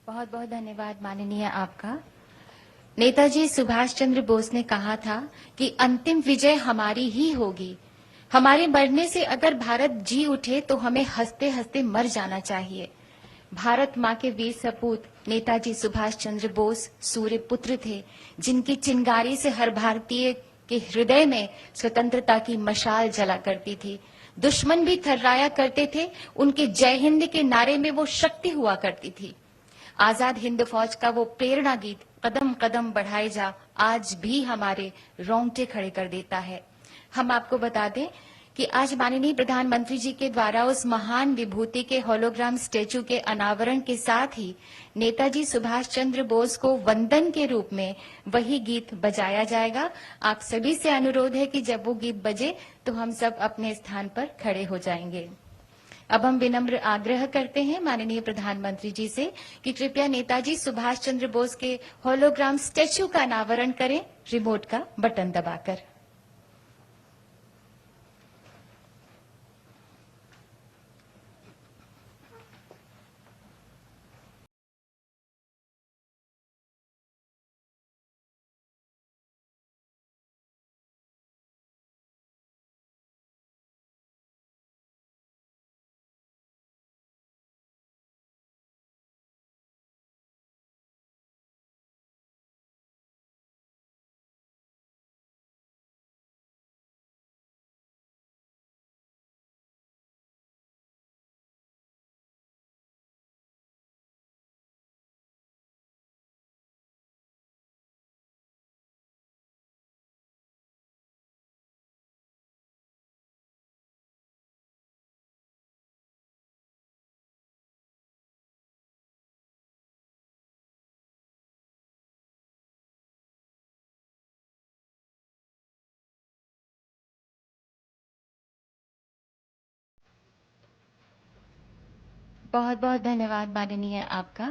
बहुत बहुत धन्यवाद माननीय आपका। नेताजी सुभाष चंद्र बोस ने कहा था कि अंतिम विजय हमारी ही होगी। हमारे मरने से अगर भारत जी उठे तो हमें हंसते हंसते मर जाना चाहिए। भारत माँ के वीर सपूत नेताजी सुभाष चंद्र बोस सूर्य पुत्र थे, जिनकी चिंगारी से हर भारतीय के हृदय में स्वतंत्रता की मशाल जला करती थी। दुश्मन भी थर्राया करते थे। उनके जय हिंद के नारे में वो शक्ति हुआ करती थी। आजाद हिंद फौज का वो प्रेरणा गीत कदम कदम बढ़ाए जा आज भी हमारे रोंगटे खड़े कर देता है। हम आपको बता दें कि आज माननीय प्रधानमंत्री जी के द्वारा उस महान विभूति के होलोग्राम स्टैचू के अनावरण के साथ ही नेताजी सुभाष चंद्र बोस को वंदन के रूप में वही गीत बजाया जाएगा। आप सभी से अनुरोध है कि जब वो गीत बजे तो हम सब अपने स्थान पर खड़े हो जाएंगे। अब हम विनम्र आग्रह करते हैं माननीय प्रधानमंत्री जी से कि कृपया नेताजी सुभाष चंद्र बोस के होलोग्राम स्टैचू का अनावरण करें रिमोट का बटन दबाकर। बहुत बहुत धन्यवाद माननीय आपका।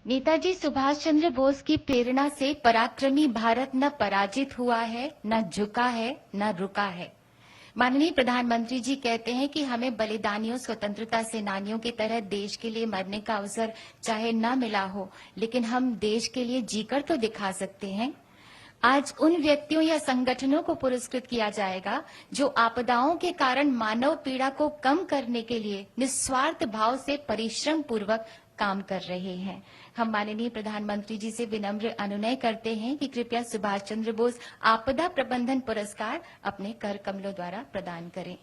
नेताजी सुभाष चंद्र बोस की प्रेरणा से पराक्रमी भारत न पराजित हुआ है, न झुका है, न रुका है। माननीय प्रधानमंत्री जी कहते हैं कि हमें बलिदानियों स्वतंत्रता सेनानियों की तरह देश के लिए मरने का अवसर चाहे न मिला हो, लेकिन हम देश के लिए जीकर तो दिखा सकते हैं। आज उन व्यक्तियों या संगठनों को पुरस्कृत किया जाएगा जो आपदाओं के कारण मानव पीड़ा को कम करने के लिए निस्वार्थ भाव से परिश्रम पूर्वक काम कर रहे हैं। हम माननीय प्रधानमंत्री जी से विनम्र अनुनय करते हैं कि कृपया सुभाष चंद्र बोस आपदा प्रबंधन पुरस्कार अपने कर कमलों द्वारा प्रदान करें।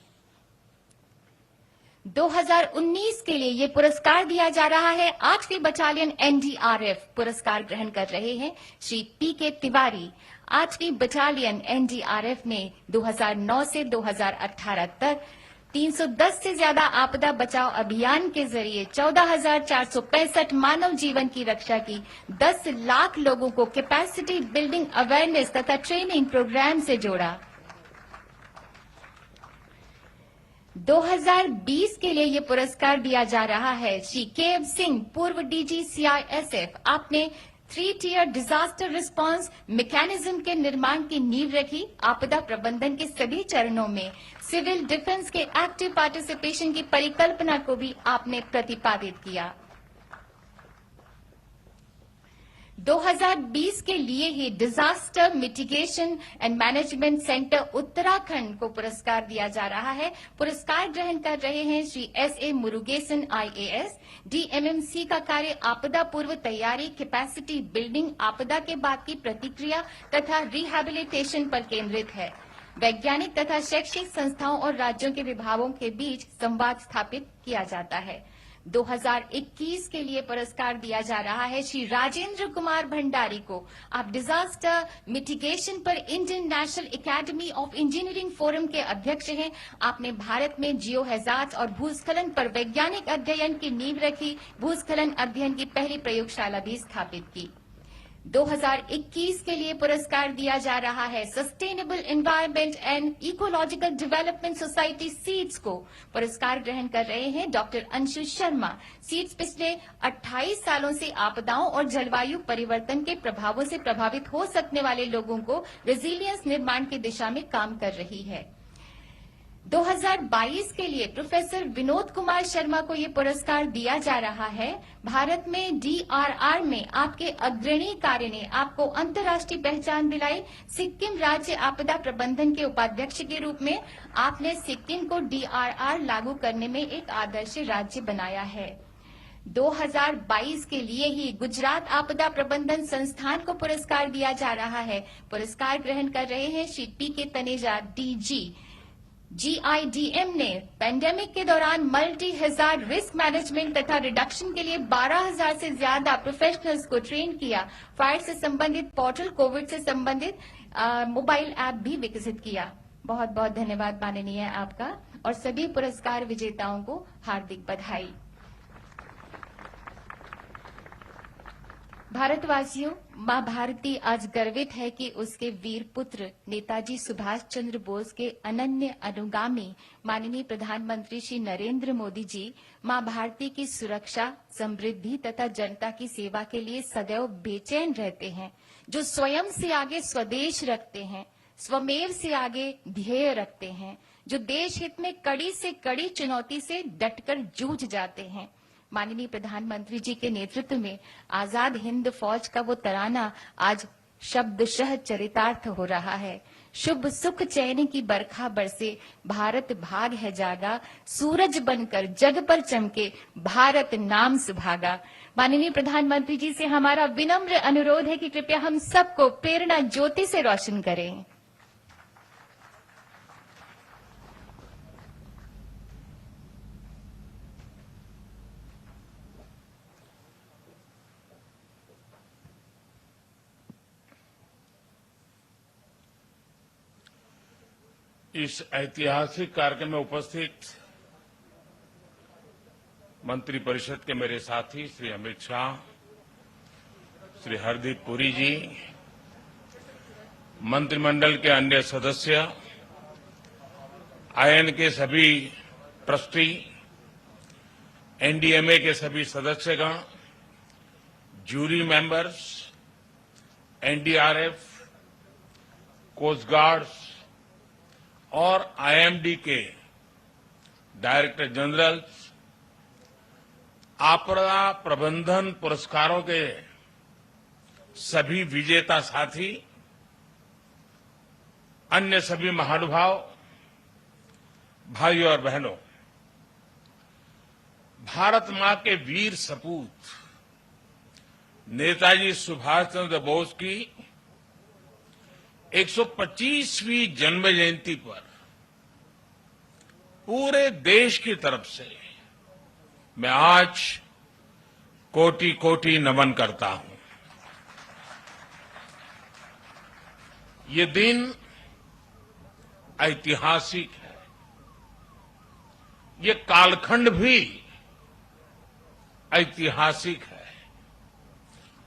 2019 के लिए ये पुरस्कार दिया जा रहा है 8वीं बटालियन एनडीआरएफ। पुरस्कार ग्रहण कर रहे हैं श्री पीके तिवारी। 8वीं बटालियन एनडीआरएफ में 2009 से 2018 तक 310 से ज्यादा आपदा बचाव अभियान के जरिए 14,465 मानव जीवन की रक्षा की, 10 लाख लोगों को कैपेसिटी बिल्डिंग अवेयरनेस तथा ट्रेनिंग प्रोग्राम से जोड़ा। 2020 के लिए ये पुरस्कार दिया जा रहा है श्री के सिंह, पूर्व डीजी सीआईएसएफ। आपने 3-tier डिजास्टर रिस्पांस मैकेनिज्म के निर्माण की नींव रखी। आपदा प्रबंधन के सभी चरणों में सिविल डिफेंस के एक्टिव पार्टिसिपेशन की परिकल्पना को भी आपने प्रतिपादित किया। 2020 के लिए ही disaster mitigation and management centre Uttarakhand को पुरस्कार दिया जा रहा है। पुरस्कार ग्रहण कर रहे हैं श्री एसए मुरुगेसन आईएएस। डीएमएमसी का कार्य आपदा पूर्व तैयारी, कैपेसिटी बिल्डिंग, आपदा के बाद की प्रतिक्रिया तथा रिहैबिलिटेशन पर केंद्रित है। वैज्ञानिक तथा शैक्षिक संस्थाओं और राज्यों के विभागों के बीच संवाद स्थापित किया जाता है। 2021 के लिए पुरस्कार दिया जा रहा है श्री राजेंद्र कुमार भंडारी को। आप डिजास्टर मिटिगेशन पर Indian national academy of engineering forum के अध्यक्ष हैं। आपने भारत में जियो हैजार्ड और भूस्खलन पर वैज्ञानिक अध्ययन की नींव रखी। भूस्खलन अध्ययन की पहली प्रयोगशाला भी स्थापित की। 2021 के लिए पुरस्कार दिया जा रहा है sustainable environment and ecological development society seeds को। पुरस्कार ग्रहण कर रहे हैं डॉक्टर अंशु शर्मा। सीड्स पिछले 28 सालों से आपदाओं और जलवायु परिवर्तन के प्रभावों से प्रभावित हो सकने वाले लोगों को रेजिलियंस निर्माण की दिशा में काम कर रही है। 2022 के लिए प्रोफेसर विनोद कुमार शर्मा को ये पुरस्कार दिया जा रहा है। भारत में डीआरआर में आपके अग्रणी कार्य ने आपको अंतर्राष्ट्रीय पहचान दिलाई। सिक्किम राज्य आपदा प्रबंधन के उपाध्यक्ष के रूप में आपने सिक्किम को डीआरआर लागू करने में एक आदर्श राज्य बनाया है। 2022 के लिए ही गुजरात आपदा प्रबंधन संस्थान को पुरस्कार दिया जा रहा है। पुरस्कार ग्रहण कर रहे हैं श्री पी.के. तनेजा, डीजी। जीआईडीएम ने पेंडेमिक के दौरान मल्टी हैजार्ड रिस्क मैनेजमेंट तथा रिडक्शन के लिए 12,000 से ज्यादा प्रोफेशनल्स को ट्रेन किया। फायर से संबंधित पोर्टल, कोविड से संबंधित मोबाइल ऐप भी विकसित किया। बहुत बहुत धन्यवाद माननीय आपका, और सभी पुरस्कार विजेताओं को हार्दिक बधाई। भारतवासियों, मां भारती आज गर्वित है कि उसके वीर पुत्र नेताजी सुभाष चंद्र बोस के अनन्य अनुगामी माननीय प्रधानमंत्री श्री नरेंद्र मोदी जी मां भारती की सुरक्षा, समृद्धि तथा जनता की सेवा के लिए सदैव बेचैन रहते हैं, जो स्वयं से आगे स्वदेश रखते हैं, स्वमेव से आगे ध्येय रखते हैं, जो देश हित में कड़ी से कड़ी चुनौती से डटकर जूझ जाते हैं। माननीय प्रधानमंत्री जी के नेतृत्व में आजाद हिंद फौज का वो तराना आज शब्दशः चरितार्थ हो रहा है। शुभ सुख चैन की बरखा बरसे, भारत भाग है जागा, सूरज बनकर जग पर चमके, भारत नाम सुभागा। माननीय प्रधानमंत्री जी से हमारा विनम्र अनुरोध है कि कृपया हम सबको प्रेरणा ज्योति से रोशन करें। इस ऐतिहासिक कार्यक्रम में उपस्थित मंत्रिपरिषद के मेरे साथी श्री अमित शाह, श्री हरदीप पुरी जी, मंत्रिमंडल के अन्य सदस्य, आईएन के सभी ट्रस्टी, एनडीएमए के सभी सदस्यगण, jury members, NDRF, coast guard और आईएमडी के डायरेक्टर जनरल, आपदा प्रबंधन पुरस्कारों के सभी विजेता साथी, अन्य सभी महानुभाव, भाइयों और बहनों, भारत मां के वीर सपूत नेताजी सुभाष चंद्र बोस की 125वीं जन्म जयंती पर पूरे देश की तरफ से मैं आज कोटि कोटि नमन करता हूं। ये दिन ऐतिहासिक है, ये कालखंड भी ऐतिहासिक है,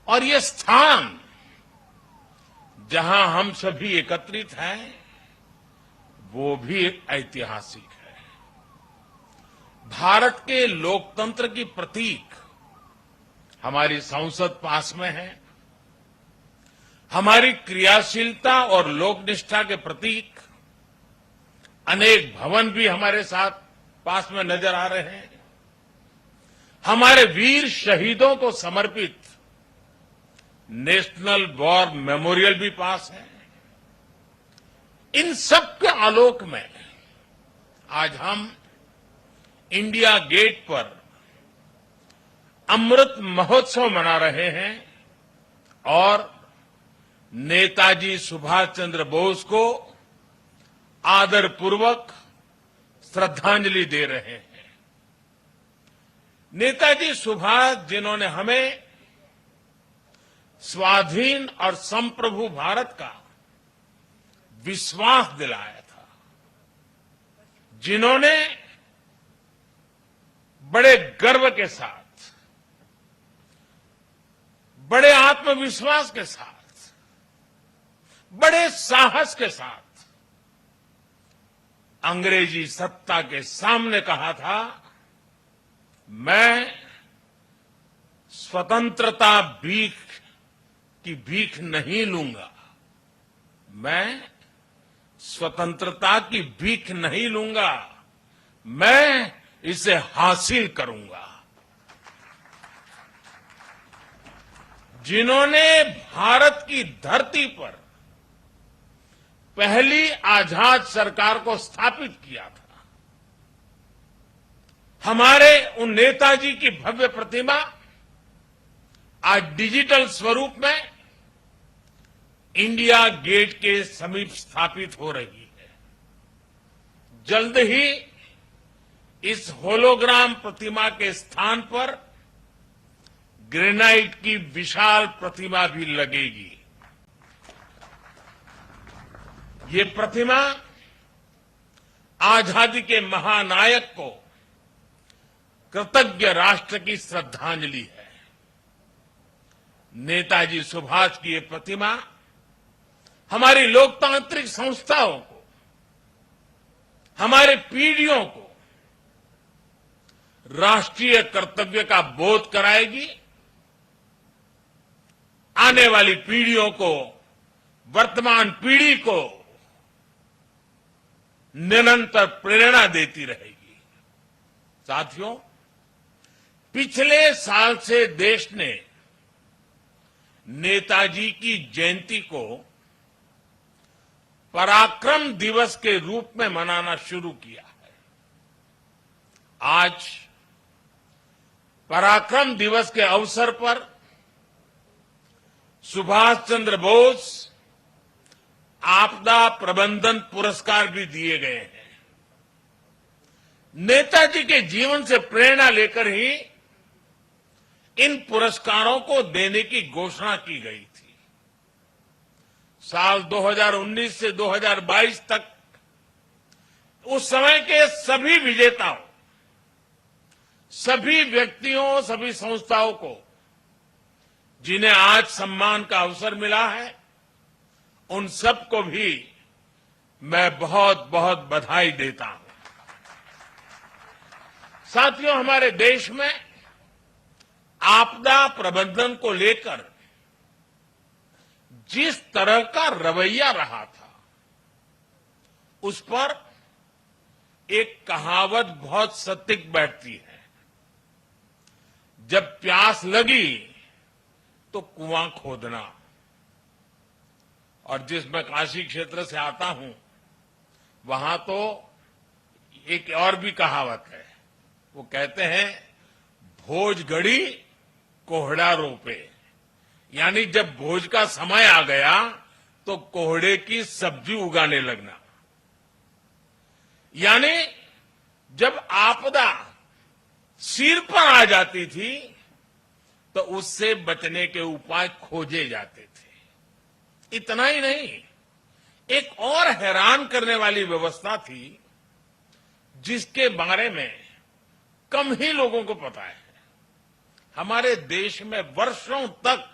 और ये स्थान जहां हम सभी एकत्रित हैं वो भी एक ऐतिहासिक है। भारत के लोकतंत्र की प्रतीक हमारी संसद पास में है, हमारी क्रियाशीलता और लोकनिष्ठा के प्रतीक अनेक भवन भी हमारे साथ पास में नजर आ रहे हैं, हमारे वीर शहीदों को समर्पित नेशनल वॉर मेमोरियल भी पास है। इन सब के आलोक में आज हम इंडिया गेट पर अमृत महोत्सव मना रहे हैं और नेताजी सुभाष चंद्र बोस को आदरपूर्वक श्रद्धांजलि दे रहे हैं। नेताजी सुभाष, जिन्होंने हमें स्वाधीन और संप्रभु भारत का विश्वास दिलाया था, जिन्होंने बड़े गर्व के साथ, बड़े आत्मविश्वास के साथ, बड़े साहस के साथ अंग्रेजी सत्ता के सामने कहा था, मैं स्वतंत्रता की भीख नहीं लूंगा, मैं स्वतंत्रता की भीख नहीं लूंगा, मैं इसे हासिल करूंगा। जिन्होंने भारत की धरती पर पहली आजाद सरकार को स्थापित किया था, हमारे उन नेताजी की भव्य प्रतिमा आज डिजिटल स्वरूप में इंडिया गेट के समीप स्थापित हो रही है। जल्द ही इस होलोग्राम प्रतिमा के स्थान पर ग्रेनाइट की विशाल प्रतिमा भी लगेगी। ये प्रतिमा आजादी के महानायक को कृतज्ञ राष्ट्र की श्रद्धांजलि है। नेताजी सुभाष की ये प्रतिमा हमारी लोकतांत्रिक संस्थाओं को, हमारे पीढ़ियों को राष्ट्रीय कर्तव्य का बोध कराएगी, आने वाली पीढ़ियों को, वर्तमान पीढ़ी को निरंतर प्रेरणा देती रहेगी। साथियों, पिछले साल से देश ने नेताजी की जयंती को पराक्रम दिवस के रूप में मनाना शुरू किया है। आज पराक्रम दिवस के अवसर पर सुभाष चंद्र बोस आपदा प्रबंधन पुरस्कार भी दिए गए हैं। नेताजी के जीवन से प्रेरणा लेकर ही इन पुरस्कारों को देने की घोषणा की गई थी। साल 2019 से 2022 तक उस समय के सभी विजेताओं, सभी व्यक्तियों, सभी संस्थाओं को जिन्हें आज सम्मान का अवसर मिला है, उन सबको भी मैं बहुत बहुत बधाई देता हूं। साथियों, हमारे देश में आपदा प्रबंधन को लेकर जिस तरह का रवैया रहा था, उस पर एक कहावत बहुत सटीक बैठती है। जब प्यास लगी तो कुआं खोदना। और जिस मैं काशी क्षेत्र से आता हूं, वहां तो एक और भी कहावत है। वो कहते हैं, भोज गड़ी कोहड़ा रोपे। यानी जब भोज का समय आ गया तो कोहड़े की सब्जी उगाने लगना। यानी जब आपदा सिर पर आ जाती थी तो उससे बचने के उपाय खोजे जाते थे। इतना ही नहीं, एक और हैरान करने वाली व्यवस्था थी जिसके बारे में कम ही लोगों को पता है। हमारे देश में वर्षों तक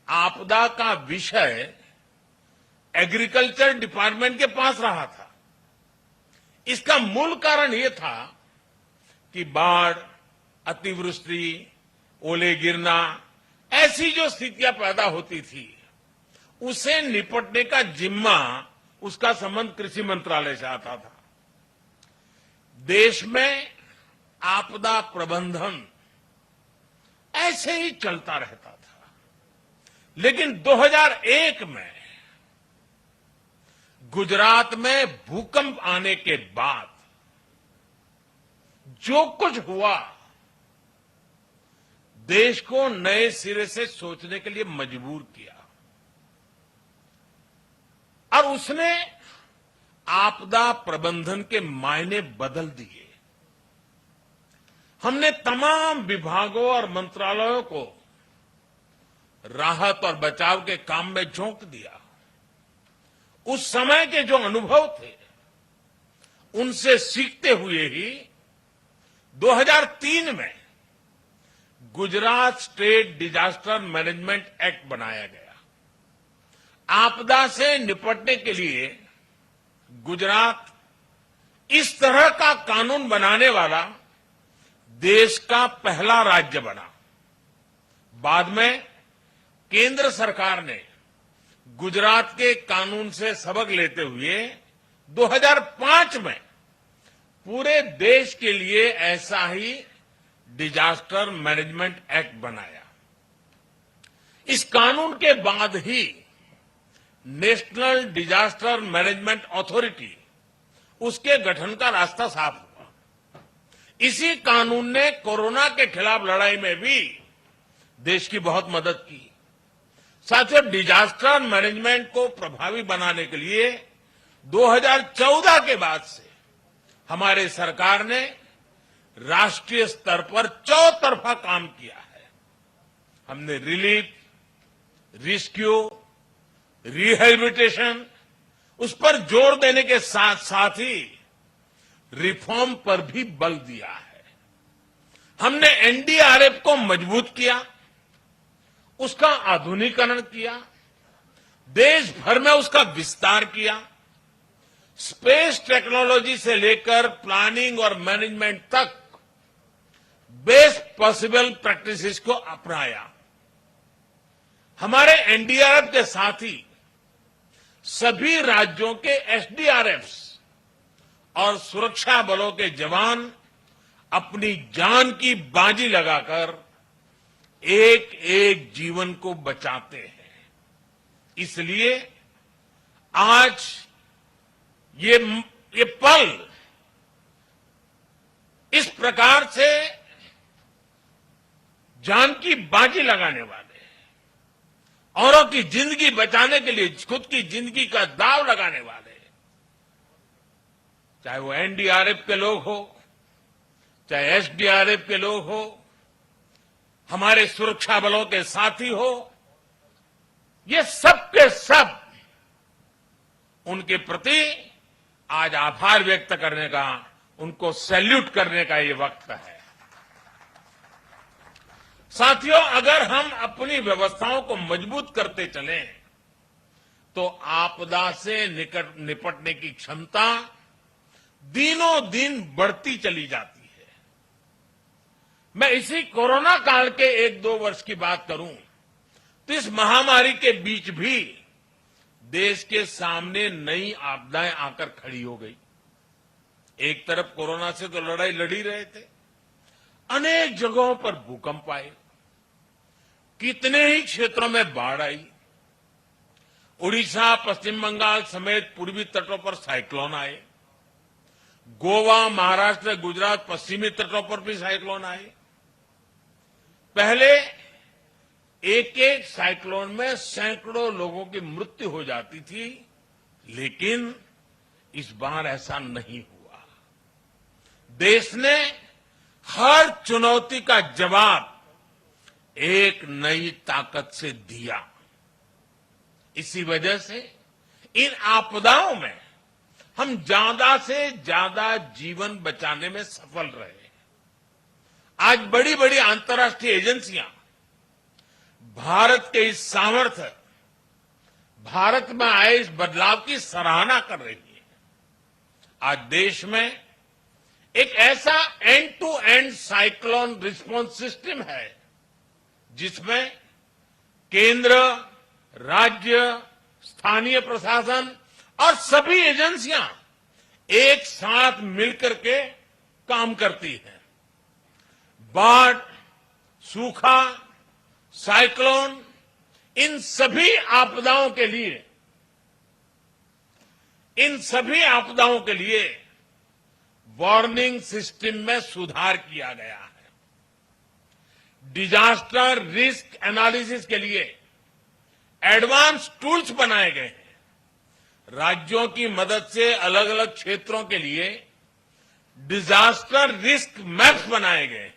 आपदा का विषय एग्रीकल्चर डिपार्टमेंट के पास रहा था। इसका मूल कारण यह था कि बाढ़, अतिवृष्टि, ओले गिरना, ऐसी जो स्थितियां पैदा होती थी, उसे निपटने का जिम्मा, उसका संबंध कृषि मंत्रालय से आता था। देश में आपदा प्रबंधन ऐसे ही चलता रहता था। लेकिन 2001 में गुजरात में भूकंप आने के बाद जो कुछ हुआ, देश को नए सिरे से सोचने के लिए मजबूर किया। और उसने आपदा प्रबंधन के मायने बदल दिए। हमने तमाम विभागों और मंत्रालयों को राहत और बचाव के काम में झोंक दिया। उस समय के जो अनुभव थे, उनसे सीखते हुए ही 2003 में Gujarat state disaster management act बनाया गया। आपदा से निपटने के लिए गुजरात इस तरह का कानून बनाने वाला देश का पहला राज्य बना। बाद में केंद्र सरकार ने गुजरात के कानून से सबक लेते हुए 2005 में पूरे देश के लिए ऐसा ही डिजास्टर मैनेजमेंट एक्ट बनाया। इस कानून के बाद ही नेशनल डिजास्टर मैनेजमेंट अथॉरिटी, उसके गठन का रास्ता साफ हुआ। इसी कानून ने कोरोना के खिलाफ लड़ाई में भी देश की बहुत मदद की। साथियों, डिजास्टर मैनेजमेंट को प्रभावी बनाने के लिए 2014 के बाद से हमारे सरकार ने राष्ट्रीय स्तर पर चौतरफा काम किया है। हमने रिलीफ, रेस्क्यू, रिहेबिलिटेशन, उस पर जोर देने के साथ साथ ही रिफॉर्म पर भी बल दिया है। हमने एनडीआरएफ को मजबूत किया, उसका आधुनिकीकरण किया, देश भर में उसका विस्तार किया, स्पेस टेक्नोलॉजी से लेकर प्लानिंग और मैनेजमेंट तक बेस्ट पॉसिबल प्रैक्टिसेस को अपनाया। हमारे एनडीआरएफ के साथ ही सभी राज्यों के एसडीआरएफ और सुरक्षा बलों के जवान अपनी जान की बाजी लगाकर एक एक जीवन को बचाते हैं। इसलिए आज ये पल इस प्रकार से जान की बाजी लगाने वाले, औरों की जिंदगी बचाने के लिए खुद की जिंदगी का दांव लगाने वाले, चाहे वो एनडीआरएफ के लोग हो, चाहे एसडीआरएफ के लोग हो, हमारे सुरक्षा बलों के साथी हो, ये सब के सब उनके प्रति आज आभार व्यक्त करने का, उनको सैल्यूट करने का ये वक्त है। साथियों, अगर हम अपनी व्यवस्थाओं को मजबूत करते चलें तो आपदा से निपटने की क्षमता दिनों दिन बढ़ती चली जाती है। मैं इसी कोरोना काल के 1-2 वर्ष की बात करूं तो इस महामारी के बीच भी देश के सामने नई आपदाएं आकर खड़ी हो गई। एक तरफ कोरोना से तो लड़ाई लड़ी रहे थे, अनेक जगहों पर भूकंप आए, कितने ही क्षेत्रों में बाढ़ आई, उड़ीसा, पश्चिम बंगाल समेत पूर्वी तटों पर साइक्लोन आए, गोवा, महाराष्ट्र, गुजरात, पश्चिमी तटों पर भी साइक्लोन आए। पहले एक एक साइक्लोन में सैकड़ों लोगों की मृत्यु हो जाती थी, लेकिन इस बार ऐसा नहीं हुआ। देश ने हर चुनौती का जवाब एक नई ताकत से दिया। इसी वजह से इन आपदाओं में हम ज्यादा से ज्यादा जीवन बचाने में सफल रहे। आज बड़ी बड़ी अंतर्राष्ट्रीय एजेंसियां भारत के इस सामर्थ्य, भारत में आए इस बदलाव की सराहना कर रही है। आज देश में एक ऐसा end to end cyclone response system है जिसमें केंद्र, राज्य, स्थानीय प्रशासन और सभी एजेंसियां एक साथ मिलकर के काम करती हैं। बाढ़, सूखा, साइक्लोन, इन सभी आपदाओं के लिए वार्निंग सिस्टम में सुधार किया गया है। डिजास्टर रिस्क एनालिसिस के लिए एडवांस टूल्स बनाए गए हैं। राज्यों की मदद से अलग अलग क्षेत्रों के लिए डिजास्टर रिस्क मैप्स बनाए गए हैं।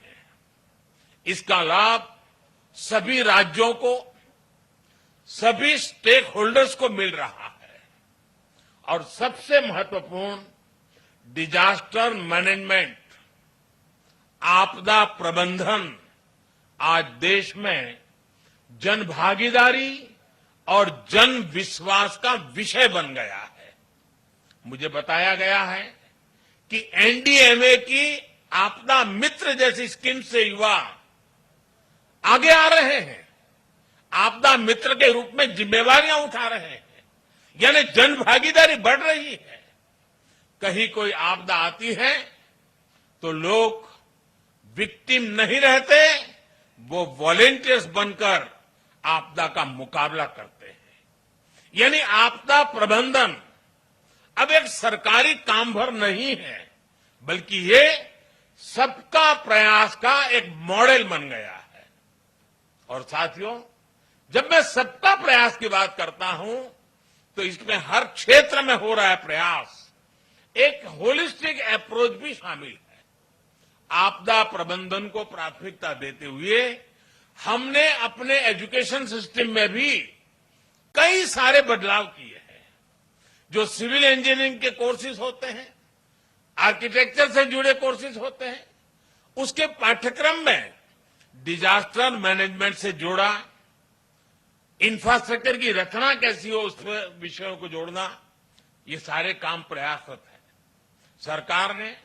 इसका लाभ सभी राज्यों को, सभी स्टेक होल्डर्स को मिल रहा है। और सबसे महत्वपूर्ण, डिजास्टर मैनेजमेंट, आपदा प्रबंधन आज देश में जन भागीदारी और जन विश्वास का विषय बन गया है। मुझे बताया गया है कि एनडीएमए की आपदा मित्र जैसी स्कीम से युवा आगे आ रहे हैं, आपदा मित्र के रूप में जिम्मेवारियां उठा रहे हैं, यानी जन भागीदारी बढ़ रही है। कहीं कोई आपदा आती है तो लोग विक्टिम नहीं रहते, वो वॉलेंटियर्स बनकर आपदा का मुकाबला करते हैं। यानी आपदा प्रबंधन अब एक सरकारी काम भर नहीं है, बल्कि ये सबका प्रयास का एक मॉडल बन गया है। और साथियों, जब मैं सबका प्रयास की बात करता हूं तो इसमें हर क्षेत्र में हो रहा है प्रयास, एक होलिस्टिक अप्रोच भी शामिल है। आपदा प्रबंधन को प्राथमिकता देते हुए हमने अपने एजुकेशन सिस्टम में भी कई सारे बदलाव किए हैं। जो सिविल इंजीनियरिंग के कोर्सेज होते हैं, आर्किटेक्चर से जुड़े कोर्सेज होते हैं, उसके पाठ्यक्रम में डिजास्टर मैनेजमेंट से जोड़ा, इंफ्रास्ट्रक्चर की रचना कैसी हो उस विषयों को जोड़ना, ये सारे काम प्रयासरत है। सरकार ने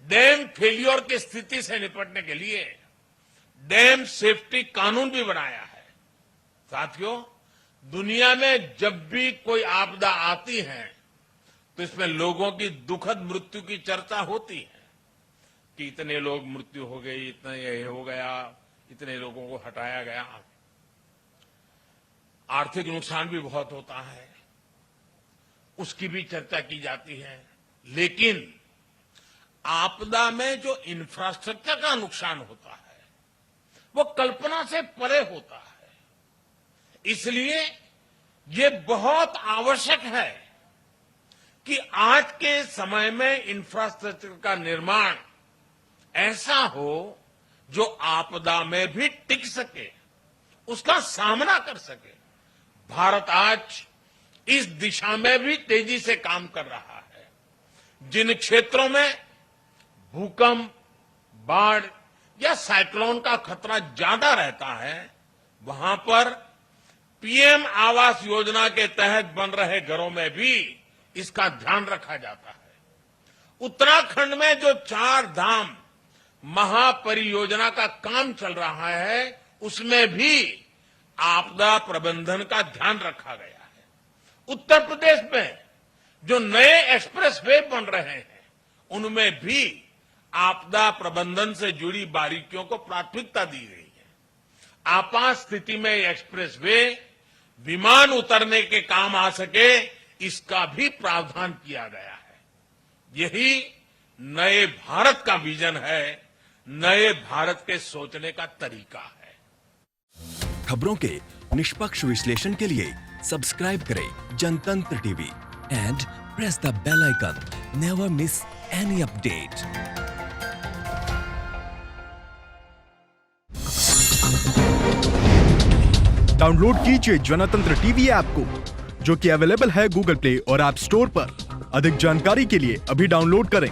डैम फेलियर की स्थिति से निपटने के लिए डैम सेफ्टी कानून भी बनाया है। साथियों, दुनिया में जब भी कोई आपदा आती है तो इसमें लोगों की दुखद मृत्यु की चर्चा होती है कि इतने लोग मृत्यु हो गई, इतना ये हो गया, इतने लोगों को हटाया गया। आर्थिक नुकसान भी बहुत होता है, उसकी भी चर्चा की जाती है। लेकिन आपदा में जो इंफ्रास्ट्रक्चर का नुकसान होता है वो कल्पना से परे होता है। इसलिए ये बहुत आवश्यक है कि आज के समय में इंफ्रास्ट्रक्चर का निर्माण ऐसा हो जो आपदा में भी टिक सके, उसका सामना कर सके। भारत आज इस दिशा में भी तेजी से काम कर रहा है। जिन क्षेत्रों में भूकंप, बाढ़ या साइक्लोन का खतरा ज्यादा रहता है, वहां पर पीएम आवास योजना के तहत बन रहे घरों में भी इसका ध्यान रखा जाता है। उत्तराखंड में जो 4 धाम महापरियोजना का काम चल रहा है, उसमें भी आपदा प्रबंधन का ध्यान रखा गया है। उत्तर प्रदेश में जो नए एक्सप्रेस वे बन रहे हैं, उनमें भी आपदा प्रबंधन से जुड़ी बारीकियों को प्राथमिकता दी गई है। आपात स्थिति में एक्सप्रेस वे विमान उतरने के काम आ सके, इसका भी प्रावधान किया गया है। यही नए भारत का विजन है, नए भारत के सोचने का तरीका है। खबरों के निष्पक्ष विश्लेषण के लिए सब्सक्राइब करें Jantantra TV and press the bell icon. Never miss any update. Download कीजिए जनतंत्र टीवी ऐप को, जो कि अवेलेबल है गूगल प्ले और ऐप स्टोर पर। अधिक जानकारी के लिए अभी डाउनलोड करें।